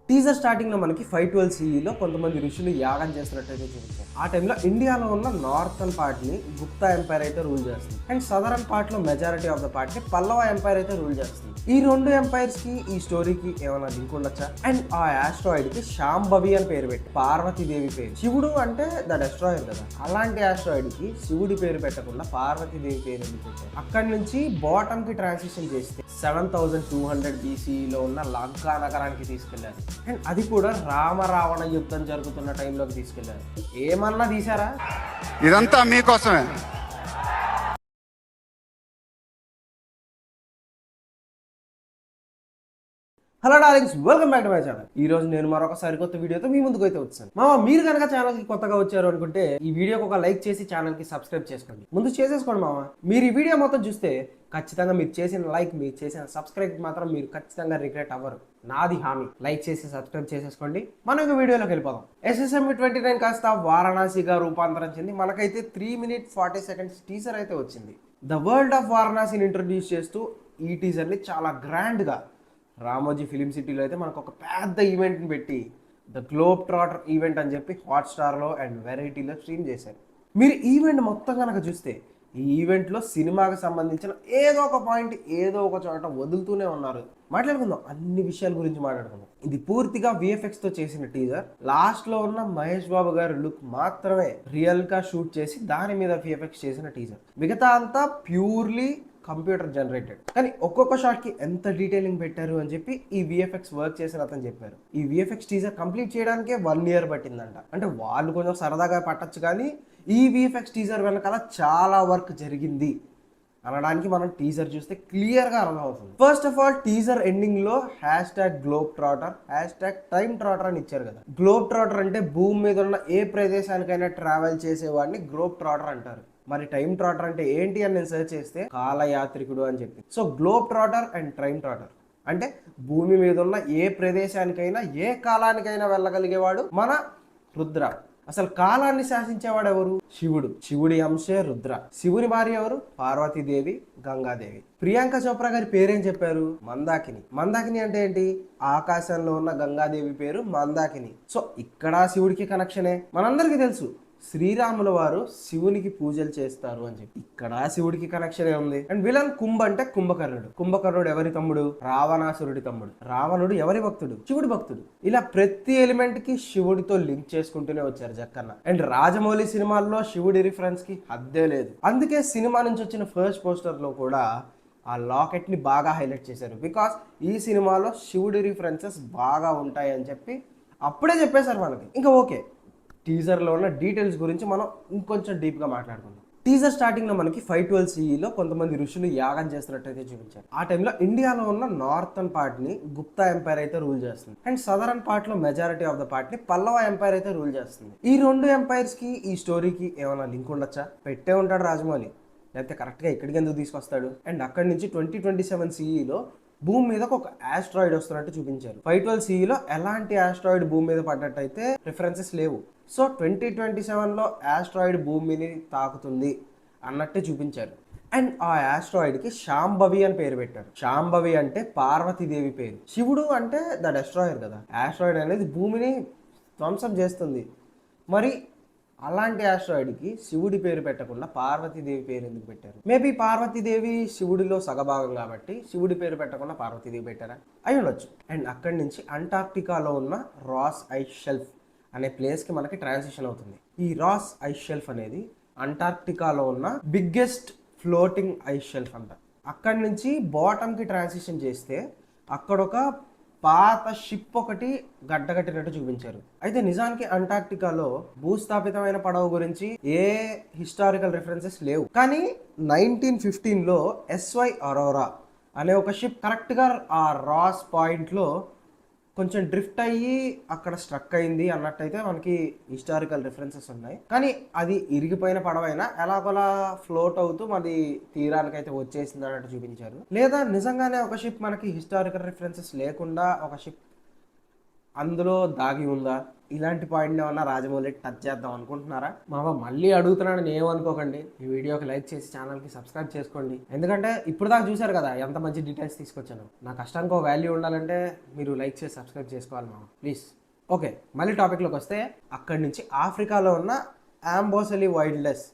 Teaser starting లో మనకి 512 సిఈలో కొంతమంది ఋషులు యాగం చేస్తున్నట్టయితే చూపించారు. ఆ టైంలో ఇండియాలో ఉన్న నార్థన్ పార్ట్ ని గుప్తా ఎంపైర్ అయితే రూల్ చేస్తుంది అండ్ సదరన్ పార్ట్ లో మెజారిటీ ఆఫ్ ద పార్ట్ ని పల్లవ ఎంపైర్ అయితే రూల్ చేస్తుంది. ఈ రెండు ఎంపైర్స్ కి ఈ స్టోరీకి ఏమైనా లింక్ ఉండొచ్చా? అండ్ ఆ ఆస్ట్రాయిడ్ కి శాంభవి అని పేరు పెట్టి పార్వతీదేవి పేరు, శివుడు అంటే ద డెస్ట్రాయర్ కదా, అలాంటి ఆస్ట్రాయిడ్ కి శివుడి పేరు పెట్టకుండా పార్వతీదేవి పేరు ఎందుకు పెట్టారు? అక్కడి నుంచి బాటమ్ కి ట్రాన్సిషన్ చేస్తే 7200 BCలో ఉన్న లంకా నగరానికి తీసుకెళ్లారు అండ్ అది కూడా రామరావణ యుద్ధం జరుగుతున్న టైంలోకి తీసుకెళ్లారు. ఏమన్నా తీసారా? ఇదంతా మీకోసమే. Hello darlings, welcome back to my channel. ఈ రోజు నేను మరొక సరికొత్త వీడియోతో మీ ముందుకు అయితే వచ్చాను. మీరు కనుక ఛానల్ కి కొత్తగా వచ్చారు అనుకుంటే ఈ వీడియోకి ఒక లైక్ చేసి ఛానల్ కి సబ్స్క్రైబ్ చేసుకోండి. ముందు చేసేసుకోండి మీరు ఈ వీడియో మొత్తం చూస్తే ఖచ్చితంగా మీరు చేసిన లైక్, మీరు చేసిన సబ్స్క్రైబ్ మాత్రం మీరు ఖచ్చితంగా రిగ్రెట్ అవ్వరు, నాది హామీ. లైక్ చేసి సబ్స్క్రైబ్ చేసేసుకోండి. మనం ఇక వీడియోలోకి వెళ్ళిపోదాం. SSMB 29 కాస్త వారణాసిగా రూపాంతరం చెంది మనకైతే 3 minutes 40 seconds టీజర్ అయితే వచ్చింది. ద వరల్డ్ ఆఫ్ వారణాసిని ఇంట్రొడ్యూస్ చేస్తూ ఈ టీజర్ని చాలా గ్రాండ్గా రామోజీ ఫిలిం సిటీలో అయితే మనకు ఒక పెద్ద ఈవెంట్ని పెట్టి ద గ్లోబ్ ట్రాటర్ ఈవెంట్ అని చెప్పి హాట్స్టార్లో అండ్ వెరైటీలో స్ట్రీమ్ చేశారు. మీరు ఈవెంట్ మొత్తం కనుక చూస్తే ఈ ఈవెంట్లో సినిమాకి సంబంధించిన ఏదో ఒక పాయింట్ ఏదో ఒక చోట వదులుతూనే ఉన్నారు. మాట్లాడుకుందాం, అన్ని విషయాల గురించి మాట్లాడుకుందాం. ఇది పూర్తిగా VFXతో చేసిన టీజర్. లాస్ట్లో ఉన్న మహేష్ బాబు గారి లుక్ మాత్రమే రియల్గా షూట్ చేసి దాని మీద VFX చేసిన టీజర్. మిగతా అంతా ప్యూర్లీ కంప్యూటర్ జనరేటెడ్. కానీ ఒక్కొక్క షాట్ కి ఎంత డీటెయిలింగ్ పెట్టారు అని చెప్పి ఈ VFX వర్క్ చేసిన అతను చెప్పారు. ఈ VFX టీజర్ కంప్లీట్ చేయడానికే 1 year పట్టిందంట. అంటే వాళ్ళు కొంచెం సరదాగా పట్టచ్చు, కానీ ఈ VFX టీజర్ వెనకాల చాలా వర్క్ జరిగింది అనడానికి మనం టీజర్ చూస్తే క్లియర్గా అర్థమవుతుంది. First of all teaser ending లో #గ్లోబ్ ట్రాటర్, #టైమ్ ట్రాటర్ అని ఇచ్చారు కదా. గ్లోబ్ ట్రాటర్ అంటే భూమి మీద ఉన్న ఏ ప్రదేశానికైనా ట్రావెల్ చేసేవాడిని గ్లోబ్ ట్రాటర్ అంటారు. మరి టైమ్ ట్రాటర్ అంటే ఏంటి అని నేను సెర్చ్ చేస్తే కాలయాత్రికుడు అని చెప్పి. So globe trotter and time trotter అంటే భూమి మీద ఉన్న ఏ ప్రదేశానికైనా ఏ కాలానికైనా వెళ్ళగలిగేవాడు మన రుద్ర. అసలు కాలాన్ని శాసించేవాడు ఎవరు? శివుడు. శివుడి అంశే రుద్ర. శివుని భార్య ఎవరు? పార్వతీదేవి, గంగాదేవి. ప్రియాంక చోప్రా గారి పేరేం చెప్పారు? మందాకిని. మందాకిని అంటే ఏంటి? ఆకాశంలో ఉన్న గంగాదేవి పేరు మందాకిని. సో ఇక్కడ శివుడికి కనెక్షనే. మనందరికీ తెలుసు శ్రీరాముల వారు శివునికి పూజలు చేస్తారు అని చెప్పి. ఇక్కడ శివుడికి కనెక్షన్ ఉంది. అండ్ విలన్ కుంభ అంటే కుంభకర్ణుడు. కుంభకర్ణుడు ఎవరి తమ్ముడు? రావణాసురుడి తమ్ముడు. రావణుడు ఎవరి భక్తుడు? శివుడి భక్తుడు. ఇలా ప్రతి ఎలిమెంట్ కి శివుడితో లింక్ చేసుకుంటూనే వచ్చారు జక్కన్న. అండ్ రాజమౌళి సినిమాల్లో శివుడి రిఫరెన్స్ కి హద్దే లేదు. అందుకే సినిమా నుంచి వచ్చిన ఫస్ట్ పోస్టర్ లో కూడా ఆ లాకెట్ ని బాగా హైలైట్ చేశారు. బికాస్ ఈ సినిమాలో శివుడి రిఫరెన్సెస్ బాగా ఉంటాయి అని చెప్పి అప్పుడే చెప్పేశారు మనకి. ఇంకా ఓకే, టీజర్లో ఉన్న డీటెయిల్స్ గురించి మనం ఇంకొంచెం డీప్గా మాట్లాడుకుందాం. టీజర్ స్టార్టింగ్లో మనకి 512 సిఈలో కొంతమంది ఋషులు యాగం చేస్తున్నట్టయితే చూపించారు. ఆ టైంలో ఇండియాలో ఉన్న నార్థన్ పార్ట్ని గుప్తా ఎంపైర్ అయితే రూల్ చేస్తుంది అండ్ సదరన్ పార్ట్లో మెజారిటీ ఆఫ్ ద పార్ట్ని పల్లవ ఎంపైర్ అయితే రూల్ చేస్తుంది. ఈ రెండు ఎంపైర్స్కి ఈ స్టోరీకి ఏమైనా లింక్ ఉండొచ్చా? పెట్టే ఉంటాడు రాజమౌళి, లేకపోతే కరెక్ట్గా ఇక్కడికి ఎందుకు తీసుకొస్తాడు? అండ్ అక్కడి నుంచి 2027 సిఈలో భూమి మీదకి ఒక ఆస్ట్రాయిడ్ వస్తున్నట్టు చూపించారు. 512 సిఈలో ఎలాంటి ఆస్ట్రాయిడ్ భూమి మీద పడ్డట్టయితే రిఫరెన్సెస్ లేవు. సో 2027లో ఆస్ట్రాయిడ్ భూమిని తాకుతుంది అన్నట్టే చూపించారు. అండ్ ఆ ఆస్ట్రాయిడ్కి శాంభవి అని పేరు పెట్టారు. శాంభవి అంటే పార్వతీదేవి పేరు. శివుడు అంటే ద డెస్ట్రాయర్ కదా. ఆస్ట్రాయిడ్ అనేది భూమిని ధ్వంసం చేస్తుంది. మరి అలాంటి ఆస్ట్రాయిడ్కి శివుడి పేరు పెట్టకుండా పార్వతీదేవి పేరు ఎందుకు పెట్టారు? మేబీ పార్వతీదేవి శివుడిలో సగభాగం కాబట్టి శివుడి పేరు పెట్టకుండా పార్వతీదేవి పెట్టారా? అయి ఉండొచ్చు. అండ్ అక్కడి నుంచి అంటార్క్టికాలో ఉన్న రాస్ ఐస్ షెల్ఫ్ అనే ప్లేస్కి మనకి ట్రాన్సిషన్ అవుతుంది. ఈ రాస్ ఐస్ షెల్ఫ్ అనేది అంటార్క్టికాలో ఉన్న బిగ్గెస్ట్ ఫ్లోటింగ్ ఐస్ షెల్ఫ్ అంట. అక్కడి నుంచి బాటమ్కి ట్రాన్సిషన్ చేస్తే అక్కడ ఒక పాత షిప్ ఒకటి గడ్డగట్టినట్టు చూపించారు. అయితే నిజానికి అంటార్క్టికాలో భూస్థాపితమైన పడవ గురించి ఏ హిస్టారికల్ రిఫరెన్సెస్ లేవు. కానీ 1915లో SY అరోరా అనే ఒక షిప్ కరెక్ట్గా ఆ రాస్ పాయింట్లో కొంచెం డ్రిఫ్ట్ అయ్యి అక్కడ స్ట్రక్ అయింది అన్నట్టయితే మనకి హిస్టారికల్ రిఫరెన్సెస్ ఉన్నాయి. కానీ అది ఇరిగిపోయిన పడవైనా ఎలాగోలా ఫ్లోట్ అవుతూ మరి తీరానికి అయితే వచ్చేసింది అన్నట్టు చూపించారు. లేదా నిజంగానే ఒక షిప్ మనకి హిస్టారికల్ రిఫరెన్సెస్ లేకుండా ఒక షిప్ అందులో దాగి ఉందా? ఇలాంటి పాయింట్ ఏమన్నా రాజమౌళి టచ్ చేద్దాం అనుకుంటున్నారా? మామ మళ్ళీ అడుగుతున్నాను, నేను ఏమనుకోకండి. ఈ వీడియోకి లైక్ చేసి ఛానల్కి సబ్స్క్రైబ్ చేసుకోండి. ఎందుకంటే ఇప్పుడు దాకా చూసారు కదా ఎంత మంచి డీటెయిల్స్ తీసుకొచ్చాను. నా కష్టానికి ఒక వాల్యూ ఉండాలంటే మీరు లైక్ చేసి సబ్స్క్రైబ్ చేసుకోవాలి మామ, ప్లీజ్. ఓకే, మళ్ళీ టాపిక్లోకి వస్తే, అక్కడి నుంచి ఆఫ్రికాలో ఉన్న అంబోసెలి వైల్డ్నెస్,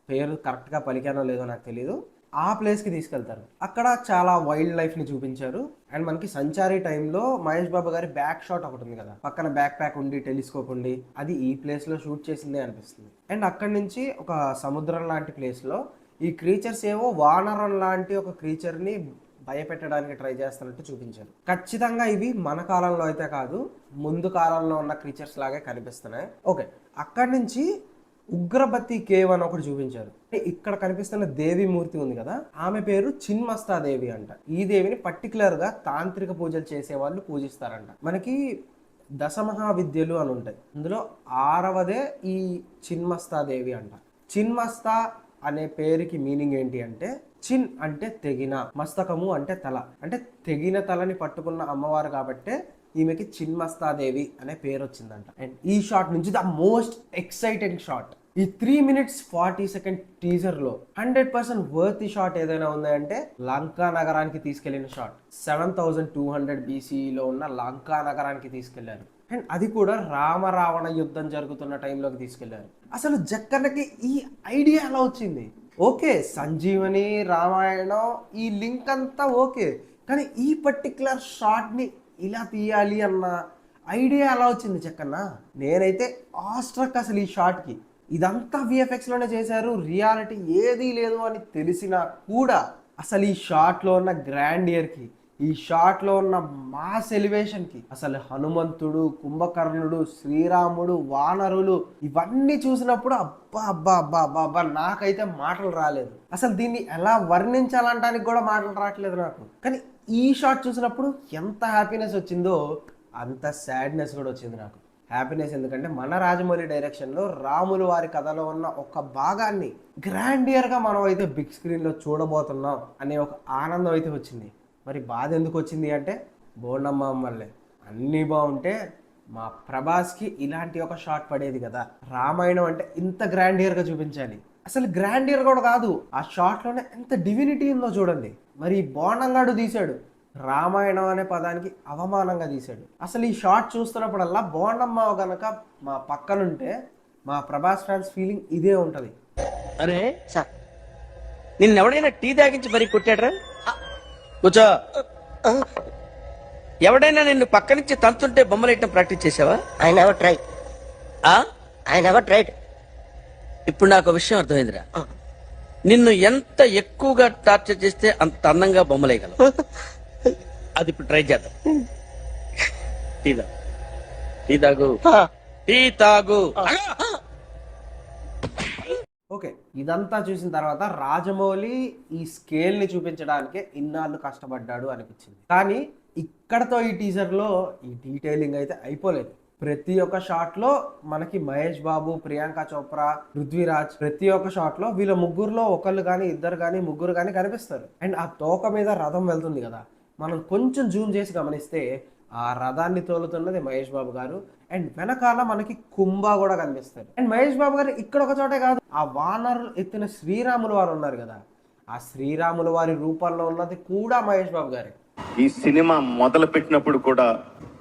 పేరు కరెక్ట్గా పలికానో లేదో నాకు తెలీదు, ఆ ప్లేస్కి తీసుకెళ్తారు. అక్కడ చాలా వైల్డ్ లైఫ్ని చూపించారు. అండ్ మనకి సంచారి టైంలో మహేష్ బాబు గారి బ్యాక్ షాట్ ఒకటి ఉంది కదా, పక్కన బ్యాక్ ప్యాక్ ఉండి టెలిస్కోప్ ఉండి, అది ఈ ప్లేస్లో షూట్ చేసిందే అనిపిస్తుంది. అండ్ అక్కడి నుంచి ఒక సముద్రం లాంటి ప్లేస్లో ఈ క్రీచర్స్ ఏవో వానరం లాంటి ఒక క్రీచర్ని భయపెట్టడానికి ట్రై చేస్తున్నట్టు చూపించారు. ఖచ్చితంగా ఇవి మన కాలంలో అయితే కాదు, ముందు కాలంలో ఉన్న క్రీచర్స్ లాగే కనిపిస్తున్నాయి. ఓకే, అక్కడి నుంచి ఉగ్రబత్తి కేవ్ అని ఒకటి చూపించారు. ఇక్కడ కనిపిస్తున్న దేవి మూర్తి ఉంది కదా, ఆమె పేరు చిన్మస్తా దేవి అంట. ఈ దేవిని పర్టికులర్ గా తాంత్రిక పూజలు చేసే వాళ్ళు పూజిస్తారంట. మనకి దశమహావిద్యలు అని ఉంటాయి, అందులో 6వదే ఈ చిన్మస్తా దేవి అంట. చిన్మస్తా అనే పేరుకి మీనింగ్ ఏంటి అంటే, చిన్ అంటే తెగిన, మస్తకము అంటే తల, అంటే తెగిన తలని పట్టుకున్న అమ్మవారు కాబట్టే ఈమెకి చిన్మస్తాదేవి అనే పేరు వచ్చిందంట. అండ్ ఈ షాట్ నుంచి ద మోస్ట్ ఎక్సైటింగ్ షాట్, ఈ 3 minutes 40 seconds టీజర్ లో 100% వర్త్ షాట్ ఏదైనా ఉందంటే లంకా నగరానికి తీసుకెళ్లిన షాట్. 7200 BCEలో ఉన్న లంకా నగరానికి తీసుకెళ్లారు. అండ్ అది కూడా రామరావణ యుద్ధం జరుగుతున్న టైంలోకి తీసుకెళ్లారు. అసలు జక్కన్నకి ఈ ఐడియా ఎలా వచ్చింది? ఓకే, సంజీవని, రామాయణం, ఈ లింక్ అంతా ఓకే, కానీ ఈ పర్టికులర్ షాట్ని ఇలా తీయాలి అన్న ఐడియా ఎలా వచ్చింది జక్కన్న? నేనైతే ఆస్ట్రక్ అసలు ఈ షాట్కి. ఇదంతా విఎఫ్ఎక్స్లోనే చేశారు, రియాలిటీ ఏదీ లేదు అని తెలిసినా కూడా అసలు ఈ షాట్లో ఉన్న గ్రాండియర్కి, ఈ షాట్లో ఉన్న మాస్ ఎలివేషన్కి, అసలు హనుమంతుడు, కుంభకర్ణుడు, శ్రీరాముడు, వానరులు, ఇవన్నీ చూసినప్పుడు అబ్బా అబ్బా అబ్బా అబ్బా అబ్బా నాకైతే మాటలు రాలేదు. అసలు దీన్ని ఎలా వర్ణించాలంటానికి కూడా మాటలు రావట్లేదు నాకు. కానీ ఈ షాట్ చూసినప్పుడు ఎంత హ్యాపీనెస్ వచ్చిందో అంత సాడ్నెస్ కూడా వచ్చింది నాకు. హ్యాపీనెస్ ఎందుకంటే మన రాజమౌళి డైరెక్షన్లో రాములు వారి కథలో ఉన్న ఒక భాగాన్ని గ్రాండియర్గా మనం అయితే బిగ్ స్క్రీన్లో చూడబోతున్నాం అనే ఒక ఆనందం అయితే వచ్చింది. మరి బాధ ఎందుకు వచ్చింది అంటే, బోండమ్మ వల్లే. అన్నీ బాగుంటే మా ప్రభాస్కి ఇలాంటి ఒక షాట్ పడేది కదా. రామాయణం అంటే ఇంత గ్రాండియర్గా చూపించాలి. అసలు గ్రాండియర్ కూడా కాదు, ఆ షాట్లోనే ఎంత డివినిటీ ఉందో చూడండి. మరి బోండంగాడు తీశాడు, రామాయణం అనే పదానికి అవమానంగా తీశాడు. అసలు ఈ షాట్ చూస్తున్నప్పుడల్లా బోండమ్మ గనక మా పక్కనుంటే మా ప్రభాస్ ఫ్యాన్స్ ఫీలింగ్ ఇదే ఉంటుంది. అరే సార్, నిన్నెవడైనా టీ తాగించి మరీ కొట్టాడ్రా? కూర్చో. ఎవడైనా నిన్ను పక్క నుంచి తంతుంటే బొమ్మలేయటం ప్రాక్టీస్ చేసావా? I never tried. ఆ I never tried. ఇప్పుడు నాకు ఒక విషయం అర్థమైందిరా. నిన్ను ఎంత ఎక్కువగా టార్చర్ చేస్తే అంత అందంగా బొమ్మలేయగలవు. అది ఇప్పుడు ట్రై చేద్దాం. టీ తాగు, టీ తాగు, టీ తాగు. ఓకే, ఇదంతా చూసిన తర్వాత రాజమౌళి ఈ స్కేల్ని చూపించడానికే ఇన్నాళ్ళు కష్టపడ్డాడు అనిపించింది. కానీ ఇక్కడతో ఈ టీజర్లో ఈ డీటెయిలింగ్ అయితే అయిపోలేదు. ప్రతి ఒక్క షాట్లో మనకి మహేష్ బాబు, ప్రియాంక చోప్రా, పృథ్వీరాజ్, ప్రతి ఒక్క షాట్లో వీళ్ళ ముగ్గురులో ఒకళ్ళు కానీ, ఇద్దరు కానీ, ముగ్గురు కానీ కనిపిస్తారు. అండ్ ఆ తోక మీద రథం వెళ్తుంది కదా, మనం కొంచెం జూమ్ చేసి గమనిస్తే ఆ రథాన్ని తోలుతున్నది మహేష్ బాబు గారు. అండ్ వెనకాల మనకి కుంభ కూడా కనిపిస్తారు. అండ్ మహేష్ బాబు గారు ఇక్కడ ఒక చోటే కాదు, ఆ వానరులు ఎత్తిన శ్రీరాములు వారు ఉన్నారు కదా, ఆ శ్రీరాముల వారి రూపంలో ఉన్నది కూడా మహేష్ బాబు గారే. ఈ సినిమా మొదలు పెట్టినప్పుడు కూడా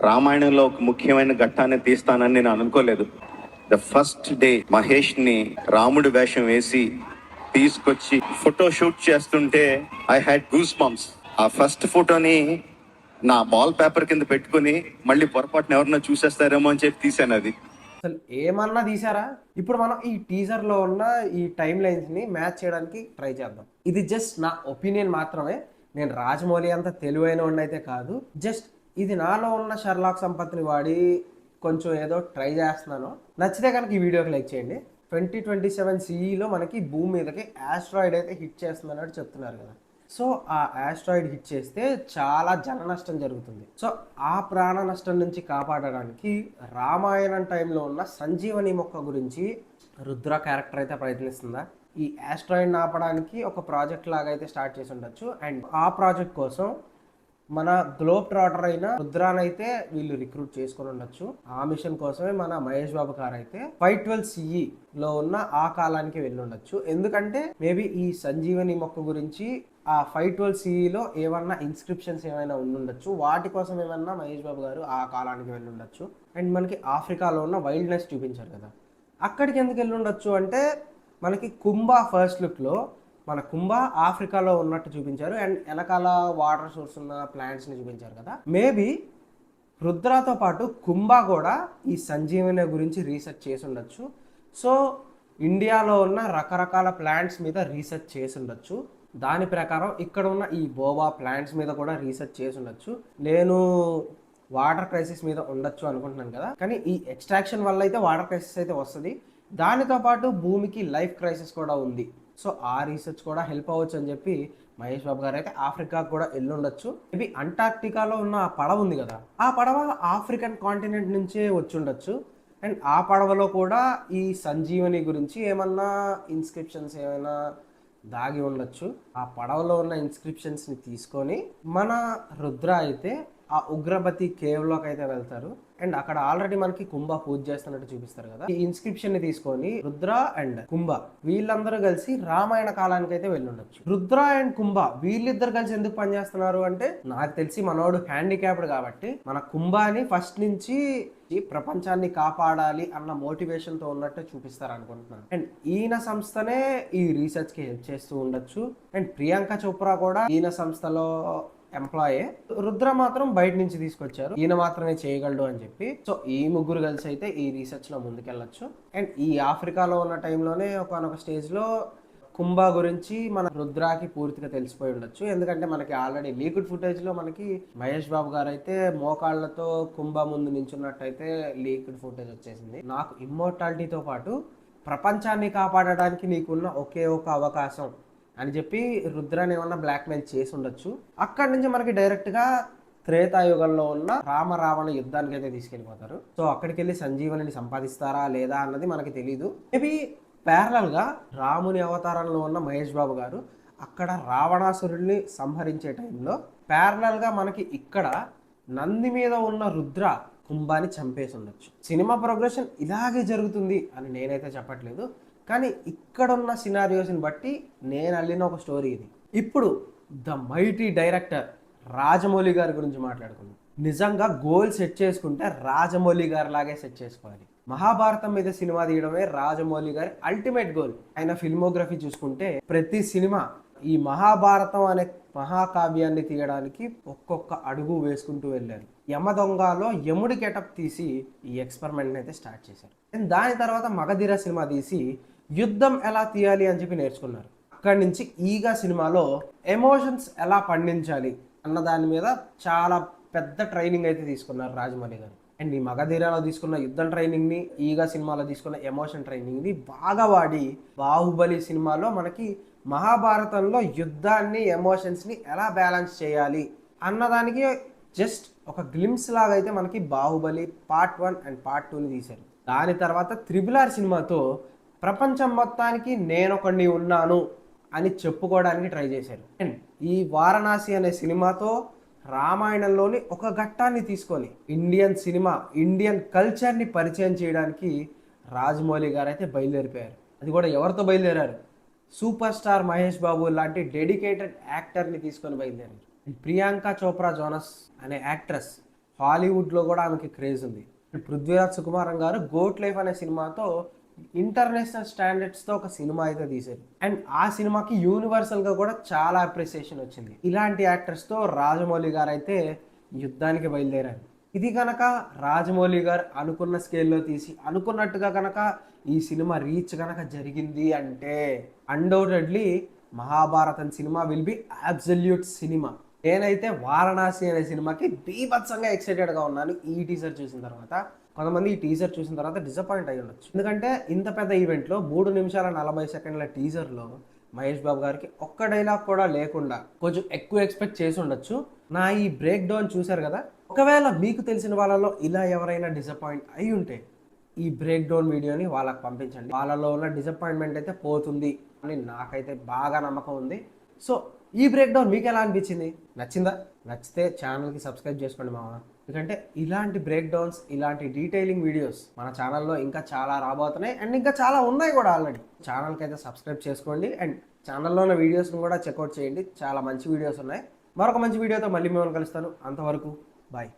రామాయణంలో ఒక ముఖ్యమైన ఘట్టాన్ని తీస్తానని నేను అనుకోలేదు. ద ఫస్ట్ డే మహేష్ ని రాముడి వేషం వేసి తీసుకొచ్చి ఫోటో షూట్ చేస్తుంటే ఐ హ్యాడ్ గూస్ బంప్స్. ఆ ఫస్ట్ ఫోటోని నా బాల్ పేపర్ కింద పెట్టుకుని మళ్ళీ పొరపాటున ఎవరన్నా చూసేస్తారేమో అని చెప్పి తీసాను. అది అసలు ఏమన్నా తీసారా? ఇప్పుడు మనం ఈ టీజర్లో ఉన్న ఈ టైమ్ లైన్స్ని మ్యాచ్ చేయడానికి ట్రై చేద్దాం. ఇది జస్ట్ నా ఒపీనియన్ మాత్రమే. నేను రాజమౌళి అంత తెలివైన వాడినైతే కాదు, జస్ట్ ఇది నాలో ఉన్న షర్లాక్ సంపత్తిని వాడి కొంచెం ఏదో ట్రై చేస్తున్నాను. నచ్చితే కనుక ఈ వీడియోకి లైక్ చేయండి. 2027 CEలో మనకి భూమి మీదకి ఆస్ట్రాయిడ్ అయితే హిట్ చేస్తుందన్నట్టు చెప్తున్నారు కదా. సో ఆ ఆస్ట్రాయిడ్ హిట్ చేస్తే చాలా జన నష్టం జరుగుతుంది. సో ఆ ప్రాణ నష్టం నుంచి కాపాడడానికి రామాయణం టైంలో ఉన్న సంజీవని మొక్క గురించి రుద్ర క్యారెక్టర్ అయితే ప్రయత్నిస్తుందా, ఈ ఆస్ట్రాయిడ్ని ఆపడానికి ఒక ప్రాజెక్ట్ లాగా అయితే స్టార్ట్ చేసి ఉండొచ్చు. అండ్ ఆ ప్రాజెక్ట్ కోసం మన గ్లోబ్ ట్రాటర్ అయిన రుద్రానైతే వీళ్ళు రిక్రూట్ చేసుకొని ఉండొచ్చు. ఆ మిషన్ కోసమే మన మహేష్ బాబు గారు అయితే 512 CE లో ఉన్న ఆ కాలానికి వెళ్ళి ఉండొచ్చు. ఎందుకంటే మేబీ ఈ సంజీవని మొక్క గురించి ఆ 512 CE లో ఏమన్నా ఇన్స్క్రిప్షన్స్ ఏమైనా ఉండుండొచ్చు, వాటి కోసం ఏమన్నా మహేష్ బాబు గారు ఆ కాలానికి వెళ్ళి ఉండొచ్చు. అండ్ మనకి ఆఫ్రికాలో ఉన్న వైల్డ్నెస్ చూపించారు కదా, అక్కడికి ఎందుకు వెళ్ళి ఉండొచ్చు అంటే మనకి కుంభా ఫస్ట్ లుక్లో మన కుంభ ఆఫ్రికాలో ఉన్నట్టు చూపించారు. అండ్ వెనకాల వాటర్ సోర్స్ ఉన్న ప్లాంట్స్ని చూపించారు కదా, మేబీ రుద్రాతో పాటు కుంభ కూడా ఈ సంజీవని గురించి రీసెర్చ్ చేసి ఉండొచ్చు. సో ఇండియాలో ఉన్న రకరకాల ప్లాంట్స్ మీద రీసెర్చ్ చేసి ఉండొచ్చు. దాని ప్రకారం ఇక్కడ ఉన్న ఈ బోబా ప్లాంట్స్ మీద కూడా రీసెర్చ్ చేసి ఉండొచ్చు. నేను వాటర్ క్రైసిస్ మీద ఉండొచ్చు అనుకుంటున్నాను కదా, కానీ ఈ ఎక్స్ట్రాక్షన్ వల్ల అయితే వాటర్ క్రైసిస్ అయితే వస్తుంది. దానితో పాటు భూమికి లైఫ్ క్రైసిస్ కూడా ఉంది. సో ఆ రీసెర్చ్ కూడా హెల్ప్ అవ్వచ్చు అని చెప్పి మహేష్ బాబు గారు అయితే ఆఫ్రికాకు కూడా వెళ్ళుండొచ్చు. మేబీ అంటార్క్టికాలో ఉన్న ఆ పడవ ఉంది కదా, ఆ పడవ ఆఫ్రికన్ కాంటినెంట్ నుంచే వచ్చి ఉండొచ్చు. అండ్ ఆ పడవలో కూడా ఈ సంజీవని గురించి ఏమన్నా ఇన్స్క్రిప్షన్స్ ఏమైనా దాగి ఉండొచ్చు. ఆ పడవలో ఉన్న ఇన్స్క్రిప్షన్స్ని తీసుకొని మన రుద్ర అయితే ఆ ఉగ్రపతి కేవ్లోకి అయితే వెళ్తారు. అండ్ అక్కడ ఆల్రెడీ మనకి కుంభ పూజ చేస్తున్నట్టు చూపిస్తారు కదా, ఈ ఇన్స్క్రిప్షన్ ని తీసుకొని రుద్ర అండ్ కుంభ వీళ్ళందరూ కలిసి రామాయణ కాలానికి అయితే వెళ్ళుండొచ్చు. రుద్ర అండ్ కుంభ వీళ్ళిద్దరు కలిసి ఎందుకు పనిచేస్తున్నారు అంటే, నాకు తెలిసి మనోడు హ్యాండిక్యాప్డ్ కాబట్టి మన కుంభని ఫస్ట్ నుంచి ఈ ప్రపంచాన్ని కాపాడాలి అన్న మోటివేషన్ తో ఉన్నట్టు చూపిస్తారు అనుకుంటున్నాను. అండ్ ఈయన సంస్థనే ఈ రీసెర్చ్ కి హెల్ప్ చేస్తూ ఉండొచ్చు. అండ్ ప్రియాంక చోప్రా కూడా ఈయన సంస్థలో ఎంప్లాయే. రుద్ర మాత్రం బయట నుంచి తీసుకొచ్చారు, ఈయన మాత్రమే చేయగలడు అని చెప్పి. సో ఈ ముగ్గురు కలిసి అయితే ఈ రీసెర్చ్ లో ముందుకెళ్ళొచ్చు. అండ్ ఈ ఆఫ్రికాలో ఉన్న టైంలోనే ఒకనొక స్టేజ్ లో కుంభ గురించి మన రుద్రాకి పూర్తిగా తెలిసిపోయి ఉండొచ్చు. ఎందుకంటే మనకి ఆల్రెడీ లీక్డ్ ఫుటేజ్ లో మనకి మహేష్ బాబు గారు అయితే మోకాళ్లతో కుంభ ముందు నించున్నట్టయితే లీక్డ్ ఫుటేజ్ వచ్చేసింది. నాకు ఇమ్మోర్టాలిటీతో పాటు ప్రపంచాన్ని కాపాడడానికి నీకున్న ఒకే ఒక అవకాశం అని చెప్పి రుద్రాని ఏమన్నా బ్లాక్మెయిల్ చేసి ఉండొచ్చు. అక్కడి నుంచి మనకి డైరెక్ట్గా త్రేతాయుగంలో ఉన్న రావణ యుద్ధానికి అయితే తీసుకెళ్ళిపోతారు. సో అక్కడికి వెళ్ళి సంజీవనిని సంపాదిస్తారా లేదా అన్నది మనకి తెలీదు. మేబీ ప్యారలల్గా రాముని అవతారంలో ఉన్న మహేష్ బాబు గారు అక్కడ రావణాసురుడిని సంహరించే టైంలో ప్యారలల్గా మనకి ఇక్కడ నంది మీద ఉన్న రుద్ర కుంభాని చంపేసి ఉండొచ్చు. సినిమా ప్రోగ్రెషన్ ఇలాగే జరుగుతుంది అని నేనైతే చెప్పట్లేదు, కానీ ఇక్కడున్న సినారియోస్ని బట్టి నేను అల్లిన ఒక స్టోరీ ఇది. ఇప్పుడు ద మైటీ డైరెక్టర్ రాజమౌళి గారి గురించి మాట్లాడుకుందాం. నిజంగా గోల్ సెట్ చేసుకుంటే రాజమౌళి గారి లాగే సెట్ చేసుకోవాలి. మహాభారతం మీద సినిమా తీయడమే రాజమౌళి గారి అల్టిమేట్ గోల్. ఆయన ఫిల్మోగ్రఫీ చూసుకుంటే ప్రతి సినిమా ఈ మహాభారతం అనే మహాకావ్యాన్ని తీయడానికి ఒక్కొక్క అడుగు వేసుకుంటూ వెళ్ళారు. యమదొంగలో యముడి గెటప్ తీసి ఈ ఎక్స్పెరిమెంట్ అయితే స్టార్ట్ చేశారు. అండ్ దాని తర్వాత మగధీర సినిమా తీసి యుద్ధం ఎలా తీయాలి అని చెప్పి నేర్చుకున్నారు. అక్కడి నుంచి ఈగా సినిమాలో ఎమోషన్స్ ఎలా పండించాలి అన్న దాని మీద చాలా పెద్ద ట్రైనింగ్ అయితే తీసుకున్నారు రాజమౌళి గారు. అండ్ ఈ మగధీరలో తీసుకున్న యుద్ధం ట్రైనింగ్ని, ఈగా సినిమాలో తీసుకున్న ఎమోషన్ ట్రైనింగ్ని బాగా వాడి బాహుబలి సినిమాలో మనకి మహాభారతంలో యుద్ధాన్ని ఎమోషన్స్ని ఎలా బ్యాలెన్స్ చేయాలి అన్నదానికి జస్ట్ ఒక గ్లిమ్స్ లాగా అయితే మనకి బాహుబలి పార్ట్ 1 అండ్ పార్ట్ 2ని తీశారు. దాని తర్వాత RRR సినిమాతో ప్రపంచం మొత్తానికి నేనొకడిని ఉన్నాను అని చెప్పుకోవడానికి ట్రై చేశారు. అండ్ ఈ వారణాసి అనే సినిమాతో రామాయణంలోని ఒక ఘట్టాన్ని తీసుకొని ఇండియన్ కల్చర్ని పరిచయం చేయడానికి రాజమౌళి గారు అయితే బయలుదేరిపోయారు. అది కూడా ఎవరితో బయలుదేరారు? సూపర్ స్టార్ మహేష్ బాబు లాంటి డెడికేటెడ్ యాక్టర్ని తీసుకొని బయలుదేరారు. ప్రియాంక చోప్రా జోనస్ అనే యాక్ట్రెస్, హాలీవుడ్లో కూడా ఆమెకి క్రేజ్ ఉంది. పృథ్వీరాజ్ సుకుమారన్ గారు గోట్ లైఫ్ అనే సినిమాతో ఇంటర్నేషనల్ స్టాండర్డ్స్తో ఒక సినిమా అయితే తీశారు. అండ్ ఆ సినిమాకి యూనివర్సల్గా కూడా చాలా అప్రిసియేషన్ వచ్చింది. ఇలాంటి యాక్టర్స్తో రాజమౌళి గారు అయితే యుద్ధానికి బయలుదేరారు. ఇది కనుక రాజమౌళి గారు అనుకున్న స్కేల్లో తీసి అనుకున్నట్టుగా కనుక ఈ సినిమా రీచ్ కనుక జరిగింది అంటే undoubtedly Mahabharatam cinema will be absolute cinema. నేనైతే వారణాసి అనే సినిమాకి బీభత్సంగా ఎక్సైటెడ్గా ఉన్నాను ఈ టీజర్ చూసిన తర్వాత. కొంతమంది ఈ టీజర్ చూసిన తర్వాత డిసప్పాయింట్ అయ్యి ఉండొచ్చు, ఎందుకంటే ఇంత పెద్ద ఈవెంట్లో 3 నిమిషాల 40 సెకండ్ల టీజర్లో మహేష్ బాబు గారికి ఒక్క డైలాగ్ కూడా లేకుండా కొంచెం ఎక్కువ ఎక్స్పెక్ట్ చేసి ఉండొచ్చు. నా ఈ బ్రేక్ డౌన్ చూశారు కదా, ఒకవేళ మీకు తెలిసిన వాళ్ళలో ఇలా ఎవరైనా డిసప్పాయింట్ అయి ఉంటే ఈ బ్రేక్ డౌన్ వీడియోని వాళ్ళకి పంపించండి. వాళ్ళలో ఉన్న డిసప్పాయింట్మెంట్ అయితే పోతుంది అని నాకైతే బాగా నమ్మకం ఉంది. సో ఈ బ్రేక్ డౌన్ మీకు ఎలా అనిపించింది? నచ్చిందా? నచ్చితే ఛానల్కి సబ్స్క్రైబ్ చేసుకోండి మామ. ఎందుకంటే ఇలాంటి బ్రేక్ డౌన్స్, ఇలాంటి డీటెయిలింగ్ వీడియోస్ మన ఛానల్లో ఇంకా చాలా రాబోతున్నాయి అండ్ ఇంకా చాలా ఉన్నాయి కూడా ఆల్రెడీ. ఛానల్కి అయితే సబ్స్క్రైబ్ చేసుకోండి అండ్ ఛానల్లో ఉన్న వీడియోస్ని కూడా చెక్అవుట్ చేయండి. చాలా మంచి వీడియోస్ ఉన్నాయి. మరొక మంచి వీడియోతో మళ్ళీ మిమ్మల్ని కలుస్తాను. అంతవరకు బాయ్.